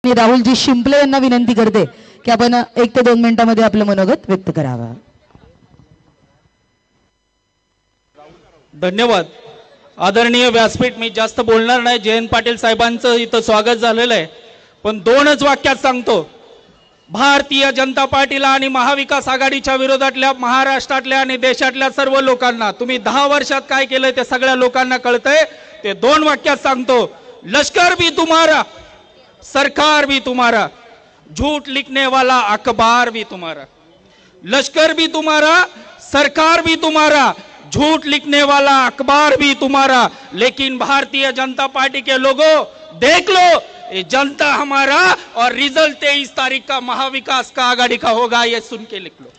मी राहुलजी शिंपले यांना विनंती करते की आपण 1 ते 2 मिनिटांमध्ये आपलं मनोगत व्यक्त करावं. धन्यवाद. आदरणीय व्यासपीठ, मी जास्त बोलणार नाही. जयंत पाटील साहेबांचं इथं स्वागत झालेलं आहे, पण 2च वाक्यात सांगतो. भारतीय जनता पार्टीला आणि महाविकास आघाडीच्या विरोधातल्या महाराष्ट्रातल्या आणि देशातल्या सर्व लोकांना तुम्ही 10 वर्षात काय केलंय ते सगळ्या लोकांना कळतंय. ते 2 वाक्यात सांगतो. लश्कर भी तुम्हारा, सरकार भी तुम्हारा, झूठ लिखने वाला अखबार भी तुम्हारा. लश्कर भी तुम्हारा, सरकार भी तुम्हारा, झूठ लिखने वाला अखबार भी तुम्हारा, लेकिन भारतीय जनता पार्टी के लोगों देख लो, ये जनता हमारा और रिजल्ट 23 तारीख का महाविकास का आघाडी का होगा, ये सुन के लिख लो.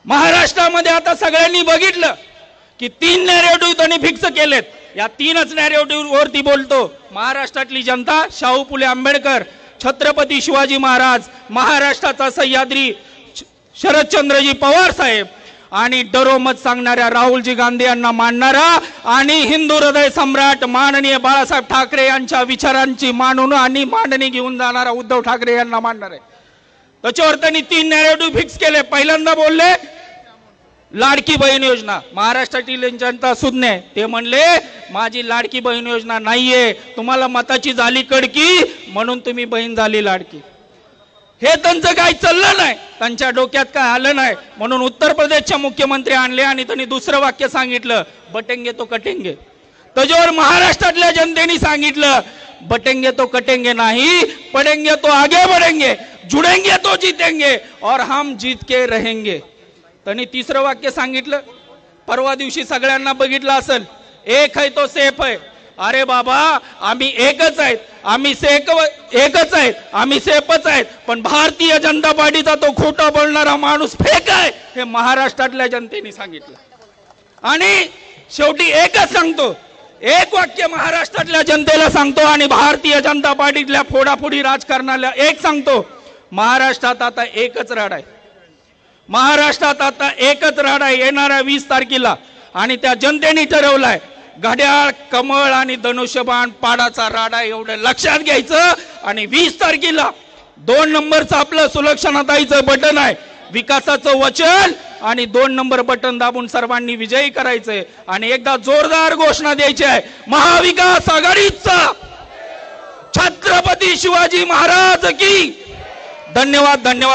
महाराष्ट्रामध्ये आता सगळ्यांनी बघितलं की 3 नॅरेटिव्ह त्यांनी फिक्स केलेत. या 3च नॅरेटिव्ह वरती बोलतो. महाराष्ट्रातली जनता शाहू फुले आंबेडकर, छत्रपती शिवाजी महाराज, महाराष्ट्राचा सह्याद्री शरदचंद्रजी पवार साहेब आणि डरोमत सांगणाऱ्या राहुलजी गांधी यांना मानणारा आणि हिंदू हृदय सम्राट माननीय बाळासाहेब ठाकरे यांच्या विचारांची मानून आणि मांडणी घेऊन जाणारा उद्धव ठाकरे यांना मानणार आहे. त्याच्यावर त्यांनी 3 नॅरेटिव्ह फिक्स केले. पहिल्यांदा बोलले लाडकी बहीण योजना. महाराष्ट्रातील जनता सुज्ञ, ते म्हणले माझी लाडकी बहीण योजना नाहीये, तुम्हाला मताची झाली कडकी म्हणून तुम्ही बहीण झाली लाडकी. हे त्यांचं काही चाललं नाही, त्यांच्या डोक्यात काय आलं नाही, म्हणून उत्तर प्रदेशचे मुख्यमंत्री आणले आणि त्यांनी दुसरं वाक्य सांगितलं, बटेंगे तो कटेंगे. त्याच्यावर महाराष्ट्रातल्या जनतेने सांगितलं बटेंगे तो कटेंगे नाही, पडेंगे तो आगे बढ़ेंगे, जुड़ेंगे तो जीतेंगे और हम जीत के रहेंगे. त्यांनी तिसरं वाक्य सांगितलं. परवा दिवशी सगळ्यांना बघितलं असेल, एक है तो सेफ है. अरे बाबा, आम्ही एकच आहेत, आम्ही एकच आहेत, आम्ही सेफच आहेत, पण भारतीय जनता पार्टीचा तो खोटा बोलणारा माणूस फेक आहे, हे महाराष्ट्रातल्या जनतेने सांगितलं. आणि शेवटी एकच सांगतो, एक वाक्य महाराष्ट्रातल्या जनतेला सांगतो आणि भारतीय जनता पार्टीतल्या फोडाफोडी राजकारणाला एक सांगतो. महाराष्ट्रात आता एकच राड आहे. महाराष्ट्रात आता एकच राड आहे येणाऱ्या 20 तारखेला. आणि त्या जनतेने ठरवलाय घड्याळ, कमळ आणि धनुष्यबाण पाडाचा राडा, एवढं लक्षात घ्यायचं. आणि 20 तारखेला 2 नंबरचं आपलं सुलक्षणाताईचं बटन आहे, विकासाचं वचन, आणि 2 नंबर बटन दाबून सर्वांनी विजयी करायचंय. आणि एकदा जोरदार घोषणा द्यायची आहे, महाविकास आघाडीचा छत्रपती शिवाजी महाराज की. धन्यवाद. धन्यवाद.